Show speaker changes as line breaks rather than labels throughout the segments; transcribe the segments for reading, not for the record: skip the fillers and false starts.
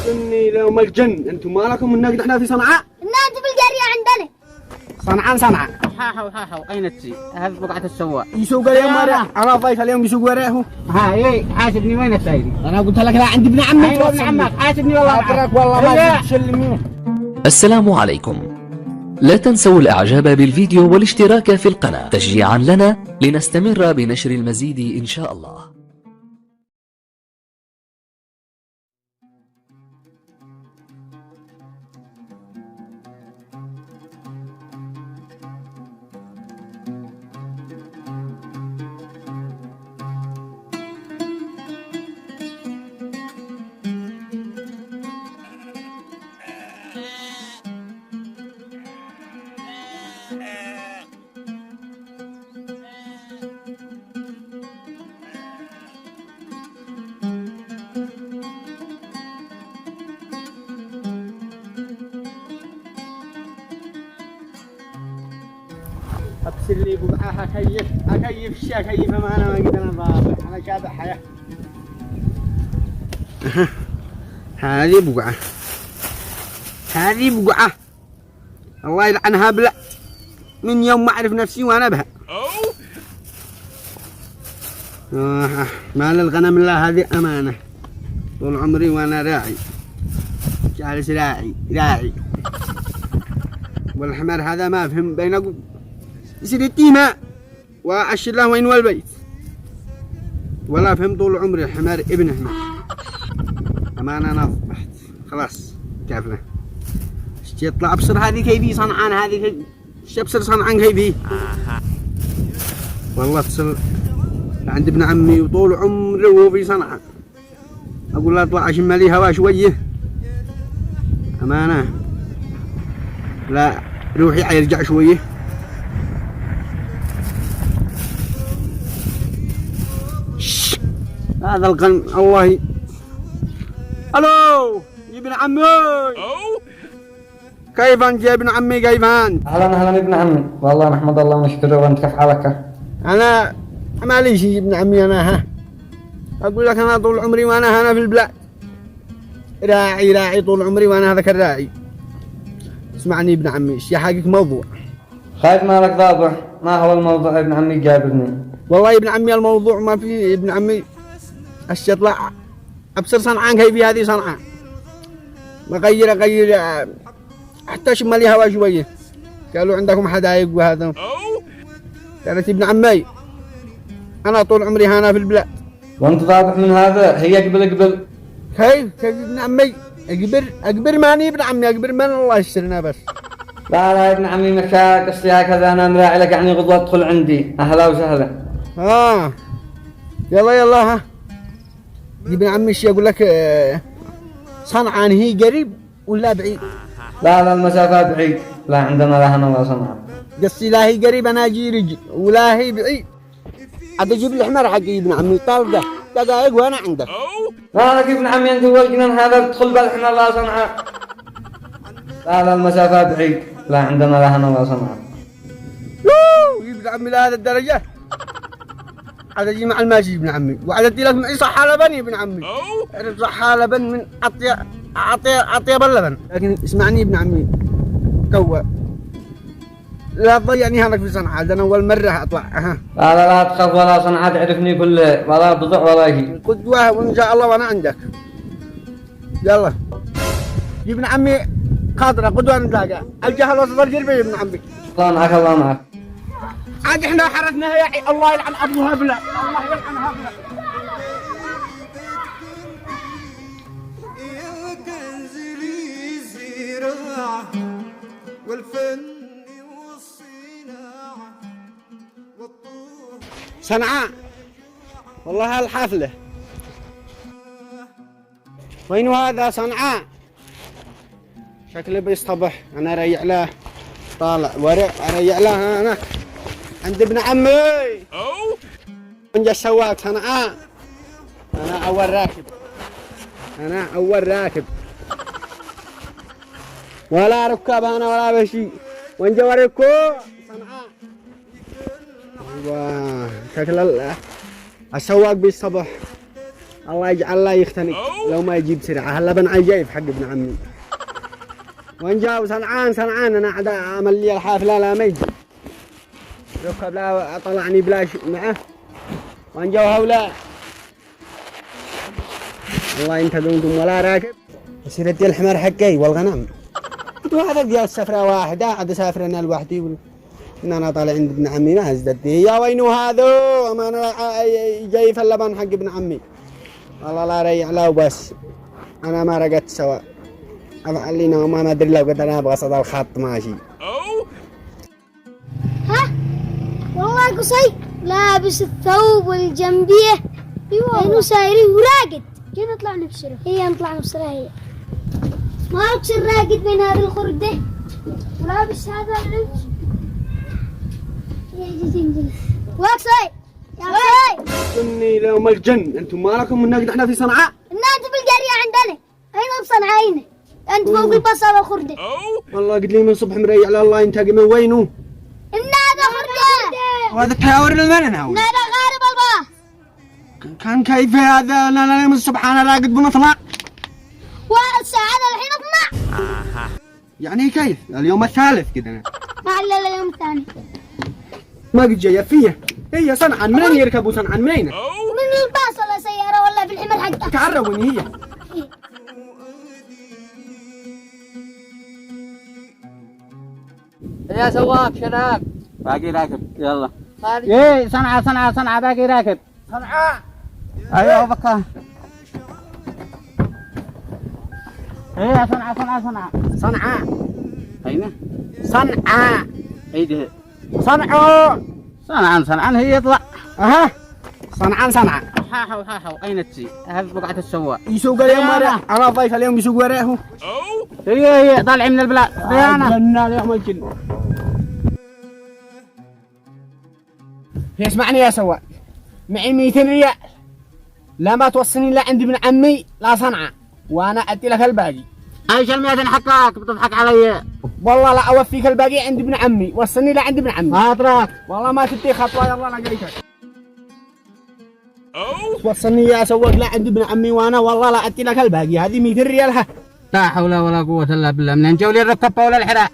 إني لو الجن أنتم ما لكم من إحنا في صنعاء؟
أنت في القرية عندنا.
صنعاء.
حاحو أين تسي؟ هذه بقعة السواق.
يسوق اليوم وراه. أنا ضيف اليوم يسوق وراه.
ها إيه حاسبني وين السايدي؟
أنا قلت لك لا عندي ابن عمي.
أيوة ابن عمك حاسبني والله.
أترك والله ما تسلمين.
السلام عليكم. لا تنسوا الإعجاب بالفيديو والاشتراك في القناة تشجيعا لنا لنستمر بنشر المزيد إن شاء الله.
أبسل لي بقعة أكيف الشيء أكيف ما أنا ما قدر أنا أنا شابع حياة. هذه بقعة الله يلعنها بلا من يوم ما أعرف نفسي وأنا بها. مال الغنم الله هذه أمانة طول عمري وأنا راعي جالس راعي والحمار هذا ما فهم بين يصير التيماء وأشر له وين والبيت ولا فهم طول عمري الحمار ابن حمار أمانة. أنا أصبحت خلاص كافنا يطلع أبصر هذه كيفي صنعان هذه أبصر صنعان كيفي والله اتصل عند ابن عمي وطول عمري وهو في صنعاء أقول له اطلع أشم لي هوا شوية أمانة لا روحي يرجع شوية. هذا الغنم الله الو يا ابن عمي كيف انت يا ابن عمي كيف انت؟
اهلا ابن عمي والله نحمد الله ونشكره وانت كيف حالك؟
انا ما لي شيء ابن عمي انا ها اقول لك انا طول عمري وانا هنا في البلاد راعي طول عمري وانا هذاك الراعي. اسمعني ابن عمي ايش يحقق موضوع
خايف مالك ضابع. ما هو الموضوع يا ابن عمي جابرني؟
والله يا ابن عمي الموضوع ما في ابن عمي ايش يطلع ابصر صنعان كيفي هذه صنعاء اغير حتى شم لي هوا شويه قالوا عندكم حدايق وهذا. قالت ابن عمي انا طول عمري هنا في البلاد.
وانت ضابط من هذا؟ هي قبل
كيف ابن عمي اقبر ماني ابن عمي اقبر من الله يسترنا بس.
لا يا ابن عمي مشاك قصدي هكذا انا مراعي لك يعني غضوة ادخل عندي اهلا وسهلا.
يلا ها ابن عمي ايش يقول لك صنعان هي قريب ولا بعيد؟
لا المسافة بعيد لا عندنا لا هنا ولا صنعاء.
قصدي لا هي قريب انا اجي رجل ولا هي بعيد عاد اجيب الحمار حقي ابن عمي طالقه دقائق وانا عندك.
لا لك ابن عمي انت والجنان هذا تدخل بالحمار لا صنعاء. لا المسافة بعيد لا عندنا لا هنا ولا صنعاء.
يا ابن عمي لهذا الدرجة عاد اجي مع الماشي ابن عمي وعاد ادي لك معي صحة لبن يا ابن عمي صحة لبن من اطيب اللبن. لكن اسمعني ابن عمي كوى لا تضيعني هناك في صنعاء انا اول مرة اطلع.
لا تخاف ولا صنعاء تعرفني كله ولا بضع ولا شيء.
قدوة وان شاء الله وانا عندك. يلا يا ابن عمي خاطرة قدوة نتلاقى الجهل وسط الجربة يا ابن عمي.
الله معك
عاد احنا حرتنا يا الله يلعن ابوها بلا الله يلعنها بلا.
يا كنز لي زراعة والفن والصناعة والطول.
صنعاء والله هالحفلة وين هذا صنعاء شكله بيصطبح انا اريع له طالع ورع اريع له انا عند ابن عمي انجا السواق صنعاء. انا اول راكب ولا ركاب انا ولا بشي وانجا وريكو صنعاء. ايوه شكل السواق بالصبح الله يجعل الله يختنق لو ما يجيب سرعة اللبن عجيب حق ابن عمي. وان جاء صنعان انا عاد اعمل لي الحافلة لا ما يجي ركب لا طلعني بلاش معه. وان جاء هؤلاء الله ينتظرونكم ولا راكب يصير ادي الحمار حقي والغنم. قلت هذا ديال سفرة واحدة عاد سافر انا لوحدي إن أنا طالع عند ابن عمي ما ازددي يا وينو هذا ما أنا جاي في اللبن حق ابن عمي والله لا ريع لا وبس أنا ما رقدت سوا أفعل لي نوم ما أدري لو قد أنا أبغى صدى الخط ماشي.
ها والله قصي لابس الثوب والجنبيه ايوه سايرين وراقد كيف نطلع نبصره هي نطلع نبصره هي ما أبصر راقد بين هذه الخردة ولابس هذا اللبس واقصي يا واقصي
إني لو الجن أنتم ما لكم من نقد إحنا في صنعاء
أنت بالقرية عندنا أين بصنعاء هنا أنت فوق البصرة والخردة
والله قد لي من صبح مريع على الله ينتقم من وينو
إن هذا خردة
وهذا التهاور المنن هاو
إن هذا غارب الله
كان كيف هذا لا من الصبح أنا راقد بنطلع
والساعة الحين اطلع
يعني كيف اليوم الثالث كده أنا
لا اليوم الثاني
ما قد جاي فيه هي صنعاء منين يركبوا صنعاء منين
من الباص ولا سيارة ولا بالحمل حقك
تعروني هي
يا سواق شباب
باقي راكب يلا.
ايه صنعاء باقي راكب
صنعاء
ايوه بكا. ايه صنعاء
صنعاء
هينا
صنعاء
ايده
صنعاء
صنعاء هي يطلع
أها صنعاء
حاحو اين تسي هذه بقعة السواق
يسوق اليوم وراه أنا ضيف اليوم يسوق وراه
هي طالعين من البلاد ديانا
جنة اليوم الجن اسمعني يا سواق معي 200 ريال لا ما توصلني لا عند ابن عمي لا صنعاء وانا ادي لك الباقي.
ايش ال100 حقك بتضحك علي؟
والله لا اوفيك الباقي عند ابن عمي وصلني لا عند ابن عمي
ما اتراك
والله ما تدي خطوه يلا انا جايك وصلني يا سواق لا عند ابن عمي وانا والله لا ادي لك الباقي هذه 200 ريال ها
لا حول ولا قوة الا بالله من نجولي الركبة ولا الحراء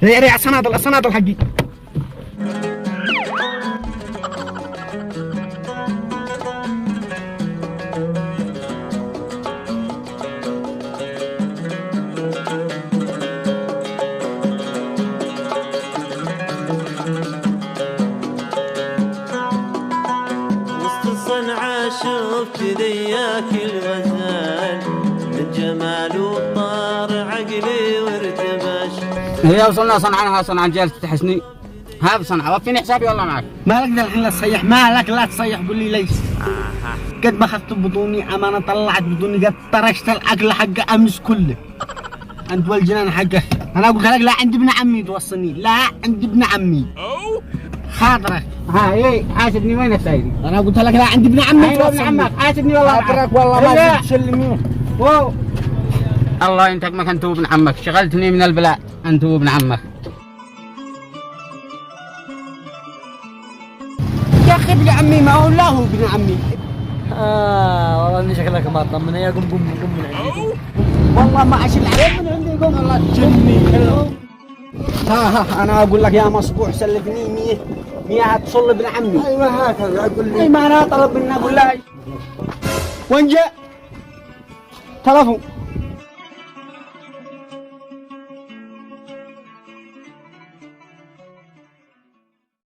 ريع الصنادل حقي
وسط صنعاء شفت ذياك الغزال من جماله طار عقلي وارتبش.
هي وصلنا صنعاء جالس تحسني هذا صنعاء وفيني حسابي والله معك.
ما لك الحين لا تصيح مالك لا تصيح قول لي ليش قد ما اخذت بطوني امانه طلعت بطوني قد طرشت الاكل حق امس كله انت والجنان حقه انا اقول لك لا عند ابن عمي توصلني لا عند ابن عمي خاطرك
ها ايه حاسبني وين السايدي؟
انا قلت لك لا عند ابن عمي
ايوه ابن عمك حاسبني والله
خاطرك والله ما تسلمين
واو الله ينتقمك انت وابن عمك شغلتني من البلاء انت وابن عمك.
يا اخي ابن عمي ما هو لا هو ابن عمي
والله اني شكلك ما طمن يا قم من عندي.
والله ما اشيل عليه من عندي قوم والله جني ها انا اقول لك يا مصبوح سلفني 100 هتصل ابن عمي. ايوه هكذا اقول لي ما انا طلب مني اقول له وين جاء تلفون